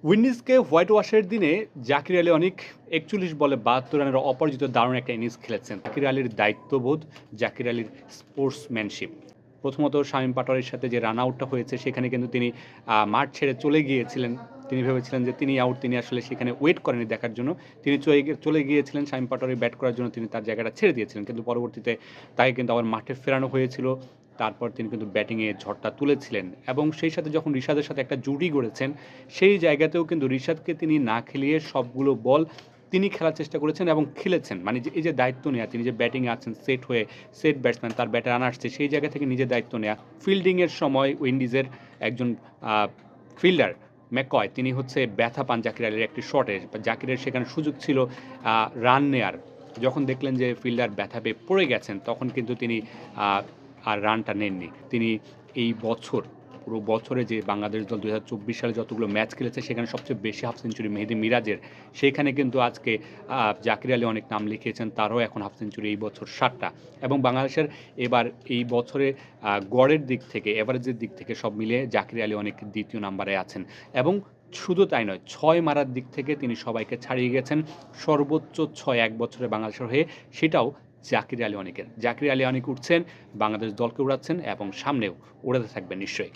উইন্ডিজকে white ওয়াশের দিনে জাকির আলী অনেক ৪১ বলে ৭২ রানের অপরাজিত দারুণ একটা ইনিংস খেলেছেন। জাকির আলীর দায়িত্ববোধ, জাকির আলীর স্পোর্টসম্যানশিপ। প্রথমত শামীম পাটোয়ারির সাথে যে রান আউটটা হয়েছে সেখানে কিন্তু তিনি মাঠ ছেড়ে চলে গিয়েছিলেন। তিনি ভেবেছিলেন যে তিনি আউট, তিনি আসলে সেখানে ওয়েট করেনি দেখার জন্য। তিনি চলে গিয়েছিলেন শামীম পাটোয়ারি ব্যাট করার জন্য, তিনি তার জায়গাটা ছেড়ে দিয়েছিলেন। কিন্তু পরবর্তীতে তাকে কিন্তু আবার মাঠে ফেরানো হয়েছিল। তারপর তিনি কিন্তু ব্যাটিংয়ে ঝড়টা তুলেছিলেন এবং সেই সাথে যখন রিশাদের সাথে একটা জুটি গড়েছেন, সেই জায়গাতেও কিন্তু রিশাদকে তিনি না খেলিয়ে সবগুলো বল তিনি খেলার চেষ্টা করেছেন এবং খেলেছেন। মানে যে এই যে দায়িত্ব নেয়া, তিনি যে ব্যাটিংয়ে আছেন সেট হয়ে, সেট ব্যাটসম্যান, তার ব্যাটে রান আসছে, সেই জায়গা থেকে নিজের দায়িত্ব নেয়া। ফিল্ডিংয়ের সময় উইন্ডিজের একজন আ ফিল্ডার ম্যাককয়, তিনি হচ্ছে ব্যথা পান জাকির আলীর একটি শটে। জাকিরের সেখানে সুযোগ ছিল রান নেয়ার। যখন দেখলেন যে ফিল্ডার ব্যথা পেয়ে পড়ে গেছেন, তখন কিন্তু তিনি আ আর রানটা নেননি। তিনি এই বছর, পুরো বছরে যে বাংলাদেশ দল ২০২৪ সালে যতগুলো ম্যাচ খেলেছে সেখানে সবচেয়ে বেশি হাফ সেঞ্চুরি মেহেদী মিরাজের। সেইখানে কিন্তু আজকে জাকির আলী অনেক নাম লিখিয়েছেন, তারও এখন হাফ সেঞ্চুরি এই বছর ৭ টা। এবং বাংলাদেশের এবার এই বছরে গড়ের দিক থেকে, এভারেজের দিক থেকে সব মিলিয়ে জাকির আলী অনেক দ্বিতীয় নাম্বারে আছেন। এবং শুধু তাই নয়, ৬ মারার দিক থেকে তিনি সবাইকে ছাড়িয়ে গেছেন। সর্বোচ্চ ৬ এক বছরে বাংলাদেশের হয়ে, সেটাও জাকির আলী অনেকের। জাকির আলী অনেক উঠছেন, বাংলাদেশ দলকে উড়াচ্ছেন এবং সামনেও উড়াতে থাকবেন নিশ্চয়ই।